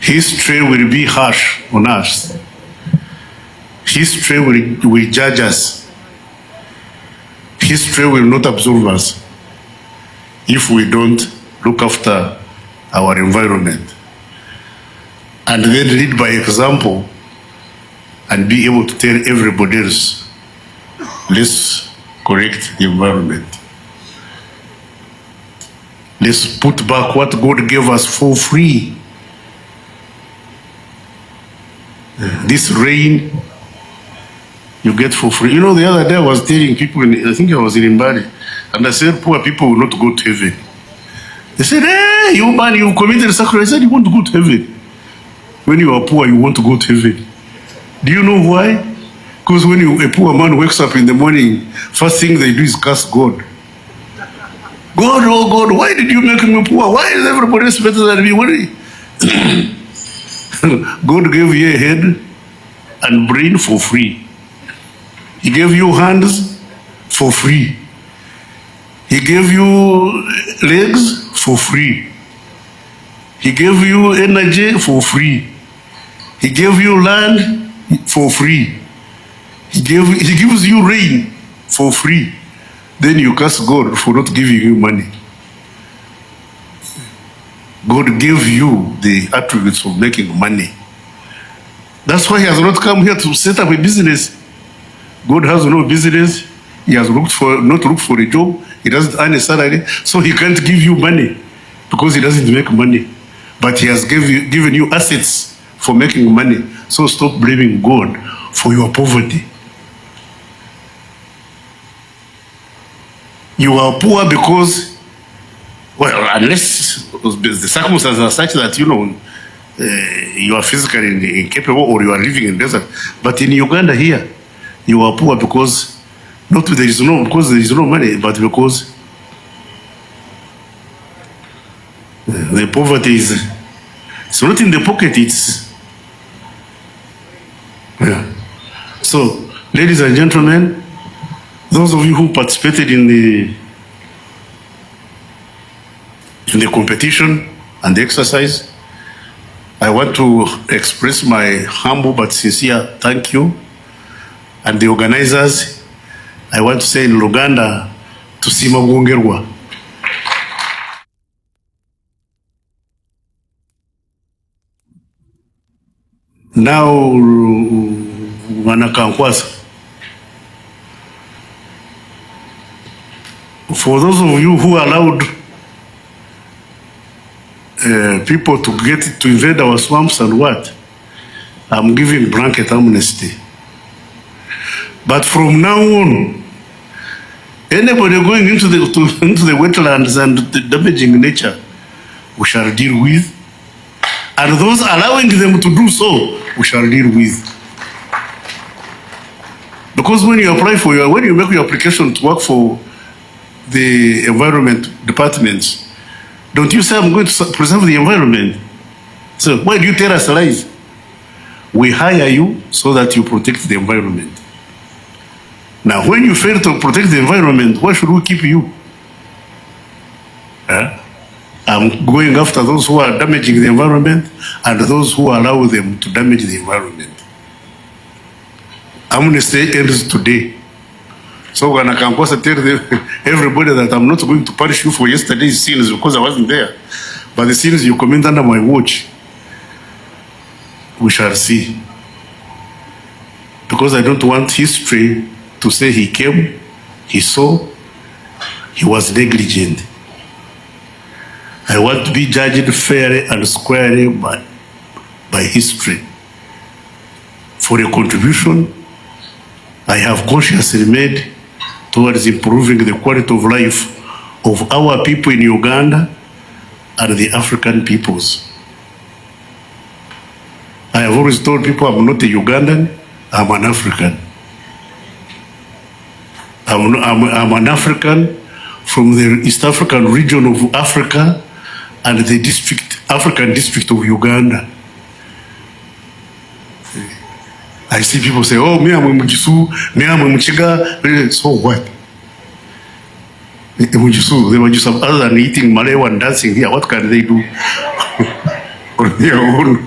history will be harsh on us. History will judge us. History will not absolve us if we don't look after our environment and then lead by example and be able to tell everybody else, let's correct the environment. Let's put back what God gave us for free. This rain you get for free. You know, the other day I was telling people, I think I was in Mbali, and I said, poor people will not go to heaven. They said, hey, you man, you committed sacrifice. I said, you want to go to heaven. When you are poor, you want to go to heaven. Do you know why? Because when a poor man wakes up in the morning, first thing they do is curse God. God, oh God, why did you make me poor? Why is everybody else better than me? God gave you a head and brain for free. He gave you hands for free. He gave you legs for free. He gave you energy for free. He gave you land for free. He gives you rain for free. Then you curse God for not giving you money. God gave you the attributes of making money. That's why he has not come here to set up a business. God has no business. He has not looked for a job. He doesn't earn a salary, so he can't give you money because he doesn't make money. But he has given you assets for making money. So stop blaming God for your poverty. You are poor because, well, unless the circumstances are such that, you know, you are physically incapable or you are living in desert. But in Uganda here, you are poor because there is no money, but because the poverty it's not in the pocket, it's yeah. So, ladies and gentlemen, those of you who participated in the competition and the exercise, I want to express my humble but sincere thank you. And the organizers, I want to say in Luganda, tusima bwongerwa. Now, wanakankwasa. For those of you who allowed people to invade our swamps and what, I'm giving blanket amnesty. But from now on, anybody going into the wetlands and damaging nature, we shall deal with. And those allowing them to do so, we shall deal with. Because when you make your application to work for the environment departments, don't you say I'm going to preserve the environment? So why do you tell us lies? We hire you so that you protect the environment. Now, when you fail to protect the environment, why should we keep you? I'm going after those who are damaging the environment and those who allow them to damage the environment. Amnesty ends today. So when I can tell everybody that I'm not going to punish you for yesterday's sins because I wasn't there, but the sins you commit under my watch, we shall see. Because I don't want history to say he came, he saw, he was negligent. I want to be judged fairly and squarely by history. For a contribution I have consciously made towards improving the quality of life of our people in Uganda and the African peoples. I have always told people I'm not a Ugandan, I'm an African. I'm an African from the East African region of Africa and the African district of Uganda. I see people say, oh, me I'm Mujisu, me I'm Muchiga. So what? Mujisu, they were just other than eating Malewa and dancing here. What can they do? for their own.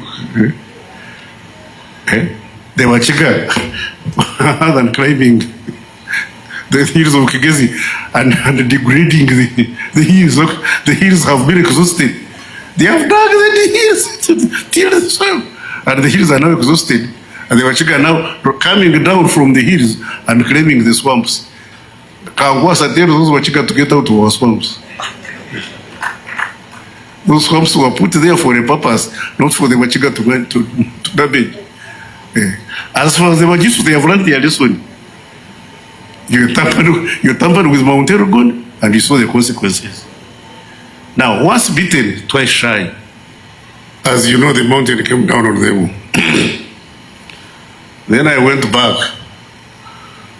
They were chicken than climbing the hills of Kigezi and degrading the hills. The hills have been exhausted. They have dug the hills till the soil, and the hills are now exhausted. And the Wachika now coming down from the hills and claiming the swamps. Kangwasa tells those Wachika to get out of our swamps. Those swamps were put there for a purpose, not for the Wachika to damage. As far as the Wajis, they have learned their lesson. You tampered with Mount Elgon and you saw the consequences. Now, once bitten, twice shy. As you know, the mountain came down on them. Then I went back.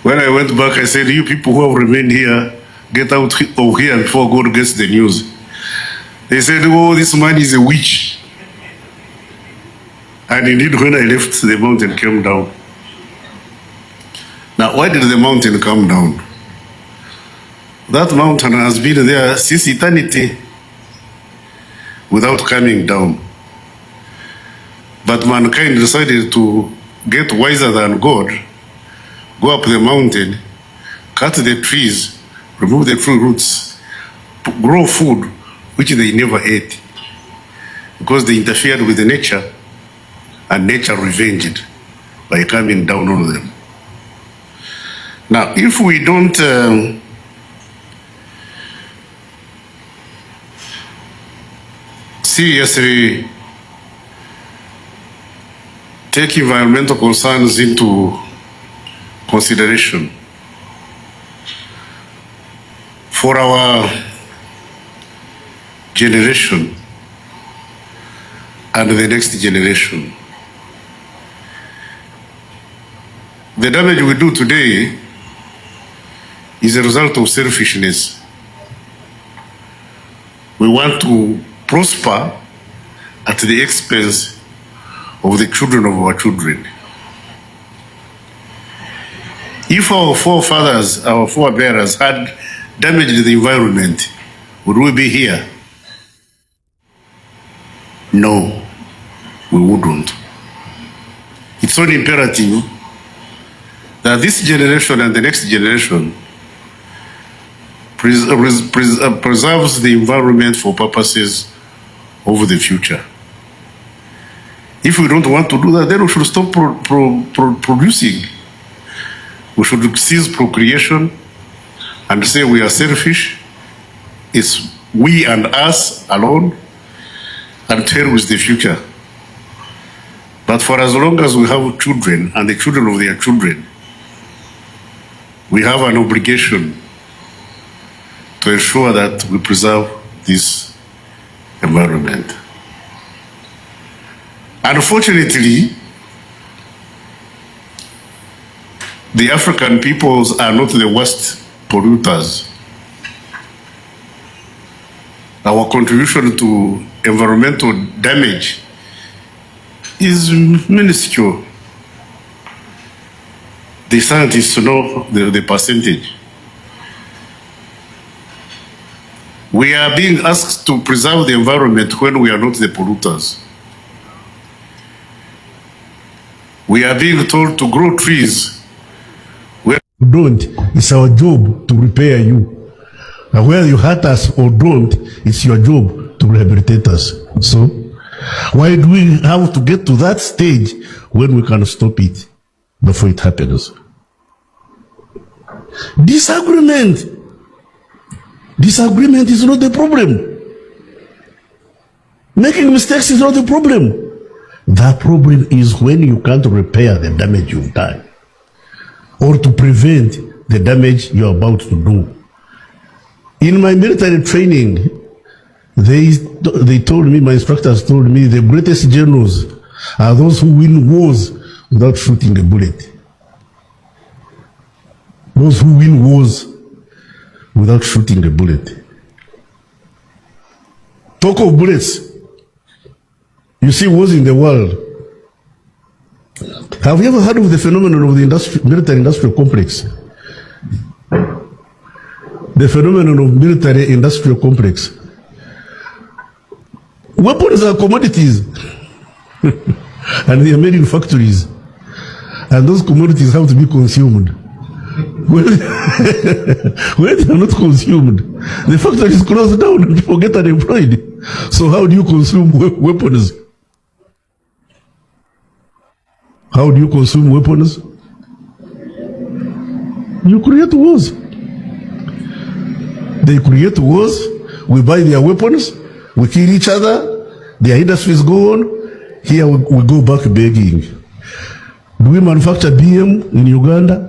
When I went back, I said, you people who have remained here, get out of here before God gets the news. They said, oh, this man is a witch. And indeed, when I left, the mountain came down. Now, why did the mountain come down? That mountain has been there since eternity without coming down. But mankind decided to get wiser than God, go up the mountain, cut the trees, remove the tree roots, grow food which they never ate because they interfered with the nature, and nature revenged by coming down on them. Now, if we don't seriously take environmental concerns into consideration for our generation and the next generation, the damage we do today is a result of selfishness. We want to prosper at the expense of the children of our children. If our forefathers, our forebearers had damaged the environment, would we be here? No, we wouldn't. It's only imperative that this generation and the next generation preserves the environment for purposes of the future. If we don't want to do that, then we should stop producing. We should cease procreation and say we are selfish. It's we and us alone, and tell with the future. But for as long as we have children and the children of their children, we have an obligation to ensure that we preserve this environment. Unfortunately, the African peoples are not the worst polluters. Our contribution to environmental damage is minuscule. The scientists know the percentage. We are being asked to preserve the environment when we are not the polluters. We are being told to grow trees. Don't, it's our job to repair you. And whether you hurt us or don't, it's your job to rehabilitate us. So, why do we have to get to that stage when we can stop it before it happens? Disagreement is not the problem. Making mistakes is not the problem. The problem is when you can't repair the damage you've done, or to prevent the damage you're about to do. In my military training, they told me, my instructors told me, the greatest generals are those who win wars without shooting a bullet. Those who win wars without shooting a bullet. Talk of bullets. You see wars in the world. Have you ever heard of the phenomenon of the military-industrial complex? The phenomenon of military-industrial complex. Weapons are commodities. And they are made in factories. And those commodities have to be consumed. When they are not consumed, the factories close down and people get unemployed. So how do you consume weapons? How do you consume weapons? You create wars. They create wars. We buy their weapons. We kill each other. Their industries go on. Here we go back begging. Do we manufacture BM in Uganda?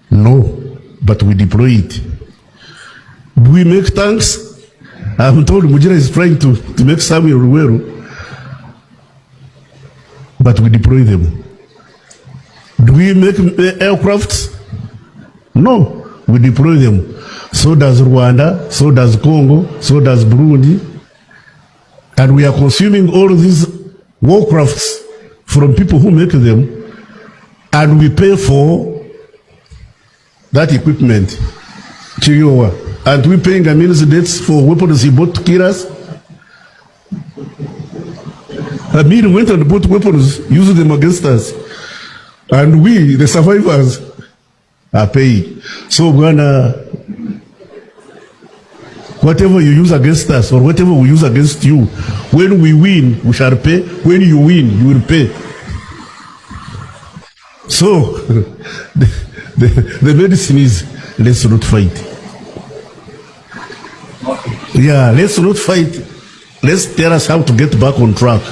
No, but we deploy it. Do we make tanks? I'm told Mujira is trying to make some in Ruwero, but we deploy them. Do we make aircrafts? No, we deploy them. So does Rwanda, so does Congo, so does Burundi. And we are consuming all these warcrafts from people who make them, and we pay for that equipment. Chiriowa. And we paying Amin's debts for weapons he bought to kill us. Amin went and bought weapons, used them against us. And we, the survivors, are paying. So, Ghana, whatever you use against us or whatever we use against you, when we win, we shall pay. When you win, you will pay. So, the medicine is, let's not fight. Yeah, let's not fight. Let's tell us how to get back on track.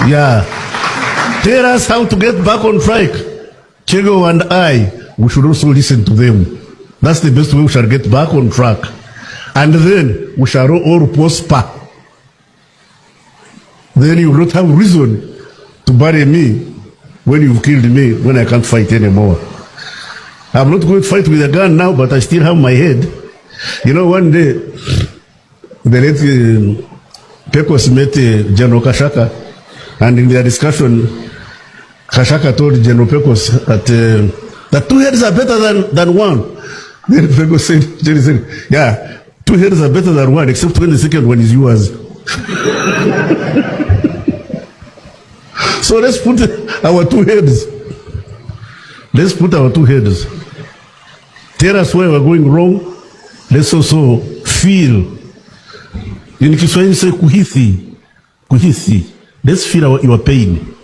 Yeah. Tell us how to get back on track. Chego and I, we should also listen to them. That's the best way we shall get back on track. And then we shall all prosper. Then you will not have reason to bury me when you've killed me, when I can't fight anymore. I'm not going to fight with a gun now, but I still have my head. You know, one day, the late Pecos met General Kashaka, and in their discussion, Kashaka told General Pecos that 2 heads are better than one. Then Pecos said, yeah, 2 heads are better than one, except when the second one is yours. So let's put our 2 heads. Let's put our 2 heads. Tell us where we're going wrong. Let's also feel. In Kiswahili say kuhisi. Kuhisi. Let's feel your pain.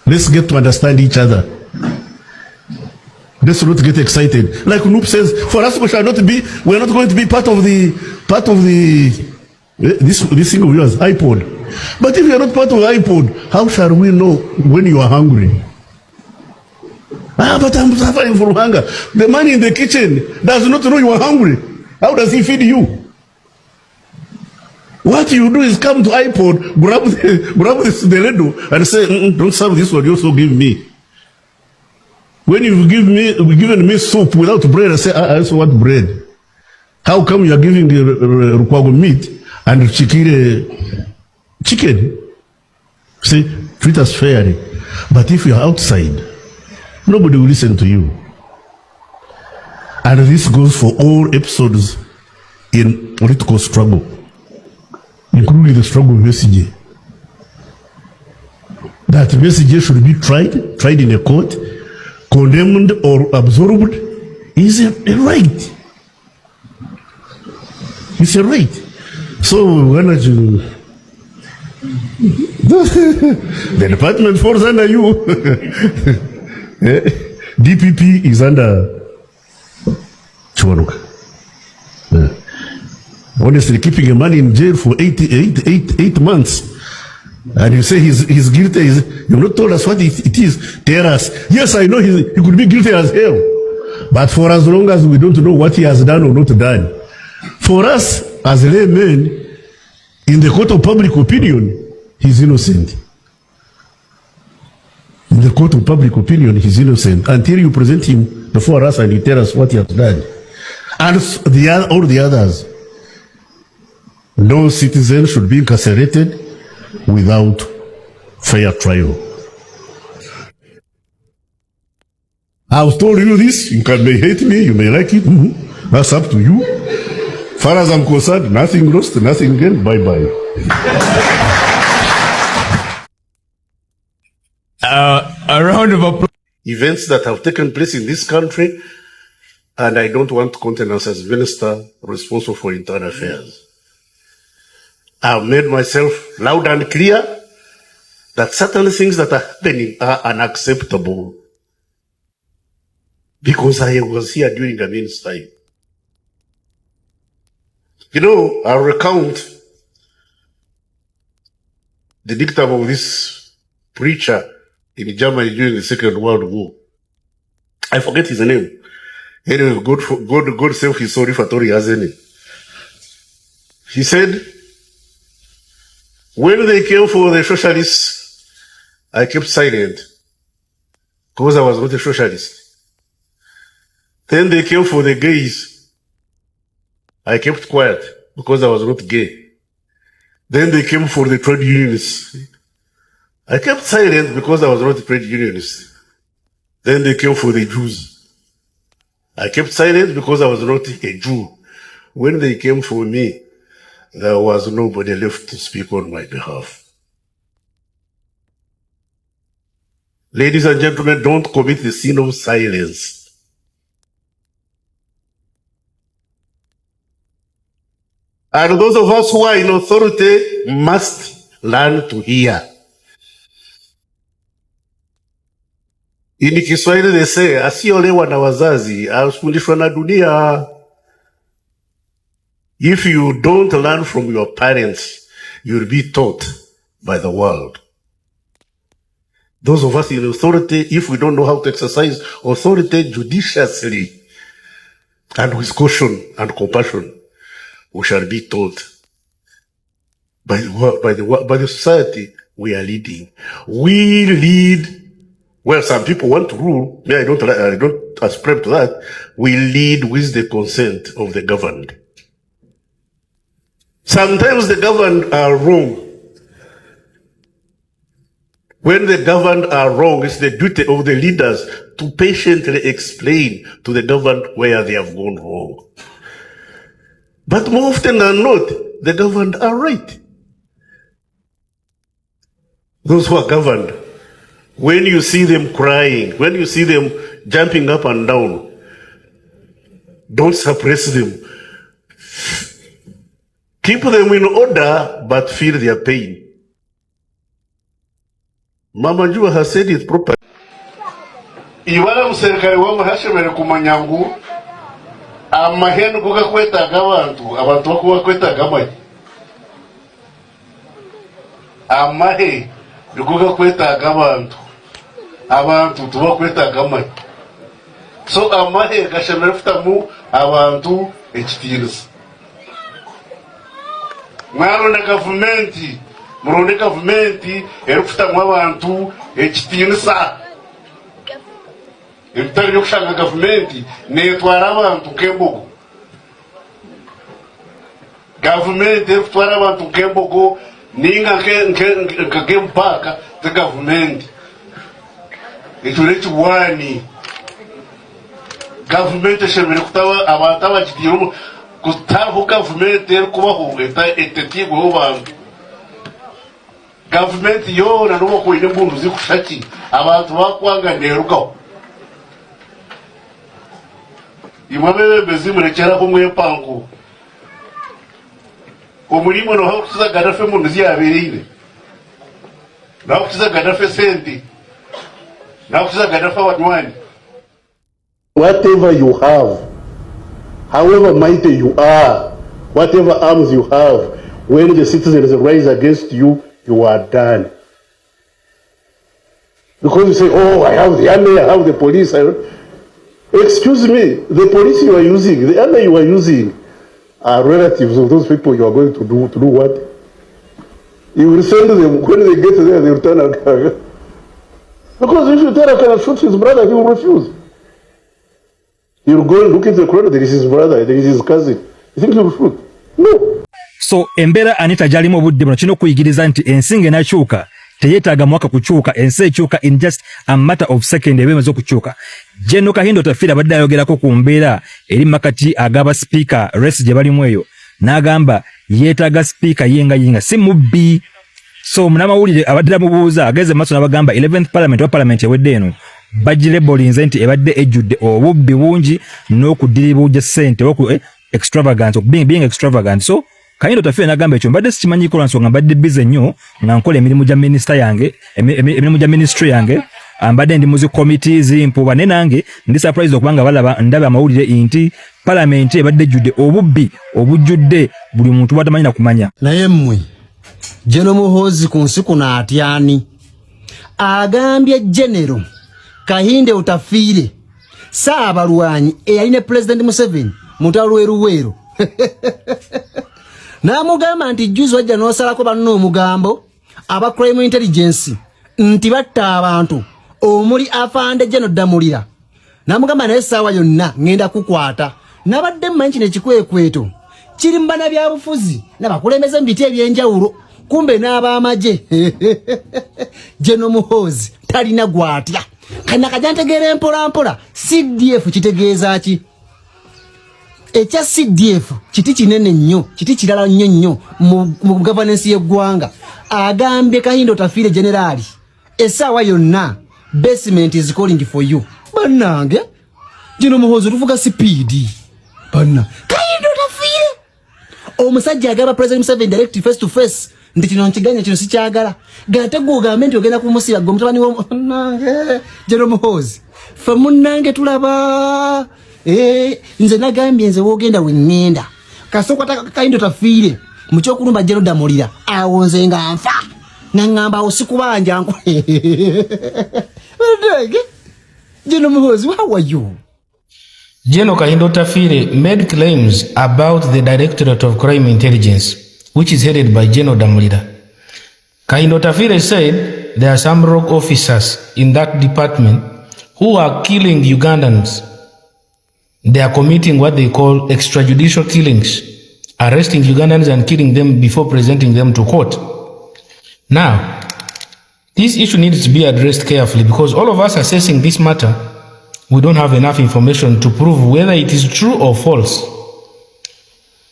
Let's get to understand each other. Let's not get excited. Like Noop says, for us we're not going to be part of this thing of yours, iPod. But if you're not part of iPod, how shall we know when you are hungry? But I'm suffering from hunger. The man in the kitchen does not know you are hungry. How does he feed you? What you do is come to iPod, grab the ladle and say, don't serve this one, you also give me. When you've given me soup without bread, I say, I also want bread. How come you are giving the rukwago meat and chicken? Say, treat us fairly. But if you are outside, nobody will listen to you. And this goes for all episodes in political struggle, including the struggle with Besigye. That Besigye should be tried in a court, condemned or absorbed, is a right. It's a right. So when the department falls under you. DPP is under Chiwanuka. Honestly, keeping a man in jail for 8 months, and you say he's guilty. You've not told us what it is. Tell us. Yes, I know he could be guilty as hell, but for as long as we don't know what he has done or not done, for us as laymen, in the court of public opinion, he's innocent. In the court of public opinion, he's innocent until you present him before us and you tell us what he has done. And all the others. No citizen should be incarcerated without fair trial. I've told you this. You may hate me, you may like it. That's up to you. Far as I'm concerned, nothing lost, nothing gained. Bye-bye. A round of applause. Events that have taken place in this country, and I don't want countenance as minister responsible for internal affairs. I've made myself loud and clear that certain things that are happening are unacceptable because I was here during the means time. You know, I'll recount the dictum of this preacher in Germany during the Second World War. I forget his name. Anyway, God save his soul if at all he has any. He said, when they came for the socialists, I kept silent because I was not a socialist. Then they came for the gays. I kept quiet because I was not gay. Then they came for the trade unionists. I kept silent because I was not a trade unionist. Then they came for the Jews. I kept silent because I was not a Jew. When they came for me, there was nobody left to speak on my behalf. Ladies and gentlemen, don't commit the sin of silence. And those of us who are in authority must learn to hear. In Kiswahili they say, asiolewa na wazazi, afundishwa na dunia. If you don't learn from your parents, you'll be taught by the world. Those of us in authority, if we don't know how to exercise authority judiciously and with caution and compassion, we shall be taught by the society we are leading. We lead. Well, some people want to rule. I don't ascribe to that. We lead with the consent of the governed. Sometimes the governed are wrong. When the governed are wrong, it's the duty of the leaders to patiently explain to the governed where they have gone wrong. But more often than not, the governed are right. Those who are governed, when you see them crying, when you see them jumping up and down, don't suppress them. Keep them in order, but feel their pain. Mama Jua has said it properly. Iwala mserikali wa mahashimere kumanyangu, amahenu kuka kweta gabantu, abantu wakuwa kweta gamai. Amahe, kuka kweta gabantu, abantu tuwa kweta gamai. So amahe kashemere futamu, abantu echitiris. Mwaronde gavumenti, muronde gavumenti, erufutamu abantu echitinisa. Ebitali byokushanga gavumenti netwara abantu kembogo. Gavumenti erutwara abantu kembogo ninga nkempaka te gavumenti. Etulechi wani. Gavumenti shemere kutawa abantu abachitirumu kutaho gavumenti erikubaho etetigwe abantu. Gavumenti yona nuko kuine mbundu zikushaki abantu bakwanga nerugaho. Imwabebe bezimu nekera kumwe pangu. Omulimo no hakuza gadafe munzi yabirire. Na hakuza gadafe sendi. Na hakuza gadafe wadwani. Whatever you have, however mighty you are, whatever arms you have, when the citizens rise against you, you are done. Because you say, oh, I have the army, I have the police. Excuse me, the police you are using, the army you are using, are relatives of those people you are going to do what? You will send them, when they get there, they will turn out. Because if you tell a can shoot his brother, he will refuse. He will go and look at the crowd, there is his brother, there is his cousin. You think he will shoot? No. So embera anita jalimu budde buno kino kuyigiriza nti ensinge nakyuka teyetaaga mwaka kukyuka ensi ekyuka in just a matter of second ebemeze okukyuka. General Kahida Otafiire abadde ayogerako ku mbeera eri makati agaba speaker race gye balimu eyo n'agamba yeetaaga speaker yenga si mubbi. So munamawulire abadde mubuuza ageze maaso n'abagamba 11th parliament wa parliament ewedde eno bagire bolinze nti ebadde ejjudde obubbi bungi n'okudiribuuja ssente extravagance being extravagant. So Kahida Otafiire n'agamba ekyo mbadde sikimanyiko lwa nsonga mbadde busy nnyo nga nkola emirimu gya minisita yange emirimu gya ministry yange ambadde ndi muzi committees mpuba ne nange ndi surprise okubanga balaba ndaba amawulire nti parliament ebadde ejjudde obubbi obujjudde buli muntu bwatamanyi na kumanya. Naye mmwe Jeno Muhoozi ku nsi kuno atyani agambye General Kahida Otafiire Saabalwanyi eyalina President Museveni mutaluweruweru n'amugamba nti juzi wajja n'osalako banno omugambo aba crime intelligence nti batta abantu omuli afande General Damulira n'amugamba naye essaawa yonna ngenda kukwata n'abadde mmanyi kino ekikwekweto kiri mu bana byabufuzi n'abakulembeze mu biti ebyenjawulo kumbe n'ab'amagye. Jeno Muhoozi talina gwatya kana kajantegeera mpola CDF kitegeeza ki? Ekya CDF kiti kinene nnyo kiti kirala nnyo mu governance y'eggwanga. Agambye Kahida Otafiire generali essaawa yonna basement is calling for you. Bannange Jeno Muhoozi tuvuga speed banna Kahida Otafiire omusajja agaba President Museveni direct face to face ndi kino nkiganya kino sikyagala gate gugambe nti ogenda kumusiba gwe mutabani wo nange Jeno Muhoozi fe munnange tulaba nze nagambye nze wogenda wengenda kasoko Kahida Otafiire mukyokulumba Jeno Damulira awonze nga nfa nangamba osikubanja nko Jeno Muhoozi, how are you? General Kahida Otafiire made claims about the Directorate of Crime Intelligence, which is headed by General Damulira. Kahida Otafiire said there are some rogue officers in that department who are killing Ugandans. They are committing what they call extrajudicial killings, arresting Ugandans and killing them before presenting them to court. Now, this issue needs to be addressed carefully because all of us assessing this matter, we don't have enough information to prove whether it is true or false.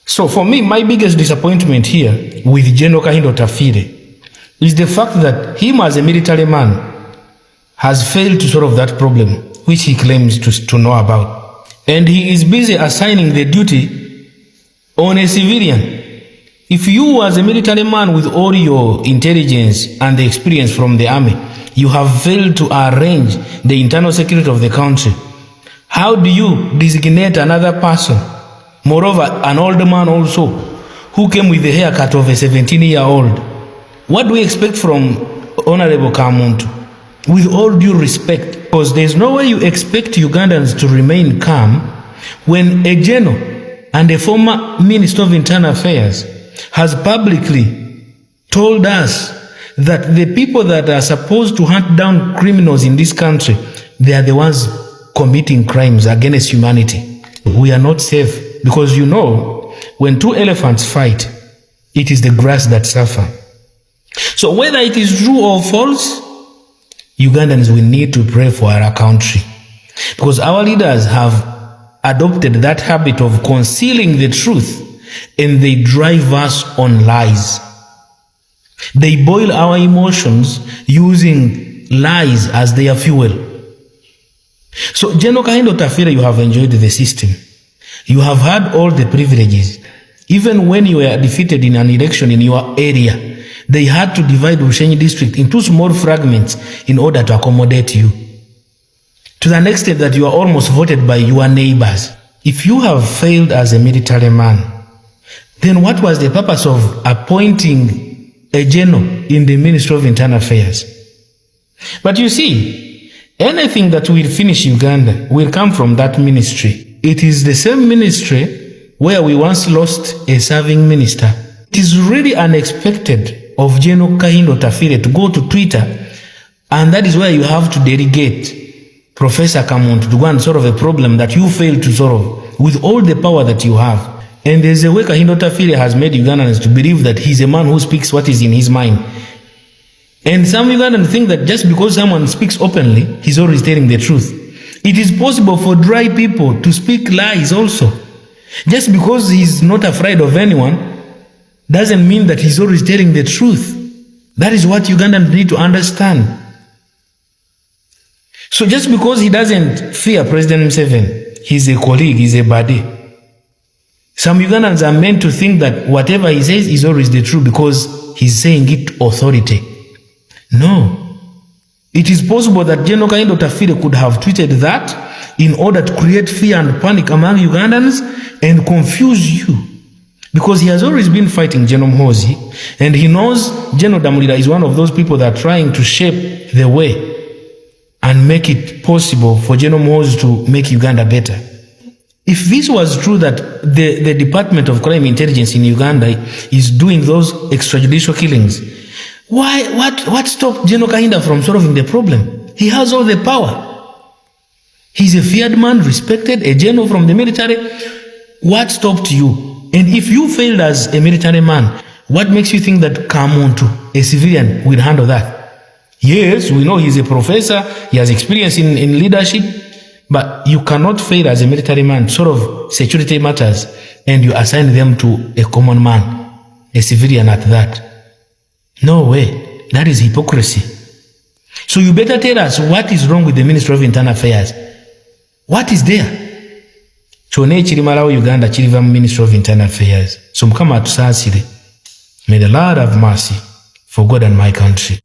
So for me, my biggest disappointment here with General Kahida Otafiire is the fact that him as a military man has failed to solve that problem which he claims to know about. And he is busy assigning the duty on a civilian. If you as a military man with all your intelligence and the experience from the army, you have failed to arrange the internal security of the country, how do you designate another person, moreover an old man also, who came with the haircut of a 17-year-old? What do we expect from Honorable Kamuntu? With all due respect, because there's no way you expect Ugandans to remain calm when a general and a former Minister of Internal Affairs has publicly told us that the people that are supposed to hunt down criminals in this country, they are the ones committing crimes against humanity. We are not safe because you know, when two elephants fight, it is the grass that suffer. So whether it is true or false, Ugandans will need to pray for our country because our leaders have adopted that habit of concealing the truth and they drive us on lies. They boil our emotions using lies as their fuel. So, General Kahida Otafiire, you have enjoyed the system. You have had all the privileges. Even when you were defeated in an election in your area, they had to divide Rushenyi district into small fragments in order to accommodate you. To the extent that you are almost voted by your neighbors. If you have failed as a military man, then what was the purpose of appointing a general in the Ministry of Internal Affairs? But you see, anything that will finish Uganda will come from that ministry. It is the same ministry where we once lost a serving minister. It is really unexpected of General Kahida Otafiire to go to Twitter, and that is where you have to delegate Professor Kamuntu to go and solve a problem that you failed to solve with all the power that you have. And there's a way Kahida Otafiire has made Ugandans to believe that he's a man who speaks what is in his mind. And some Ugandans think that just because someone speaks openly, he's always telling the truth. It is possible for dry people to speak lies also. Just because he's not afraid of anyone doesn't mean that he's always telling the truth. That is what Ugandans need to understand. So just because he doesn't fear President Museveni, he's a colleague, he's a buddy. Some Ugandans are meant to think that whatever he says is always the truth because he's saying it to authority. No. It is possible that General Kahida Otafiire could have tweeted that in order to create fear and panic among Ugandans and confuse you. Because he has always been fighting General Muhoozi, and he knows General Damulira is one of those people that are trying to shape the way and make it possible for General Muhoozi to make Uganda better. If this was true that the Department of Crime Intelligence in Uganda is doing those extrajudicial killings, what stopped General Kahida from solving the problem? He has all the power. He's a feared man, respected, a general from the military. What stopped you? And if you failed as a military man, what makes you think that Kamuntu, a civilian, will handle that? Yes, we know he's a professor, he has experience in leadership, but you cannot fail as a military man, sort of security matters, and you assign them to a common man, a civilian at that. No way. That is hypocrisy. So you better tell us what is wrong with the Ministry of Internal Affairs. What is there? Kyonna ekirimalawo Uganda kiriva mu Ministry of Internal Affairs. So Mukama atusaasire. May the Lord have mercy for God and my country.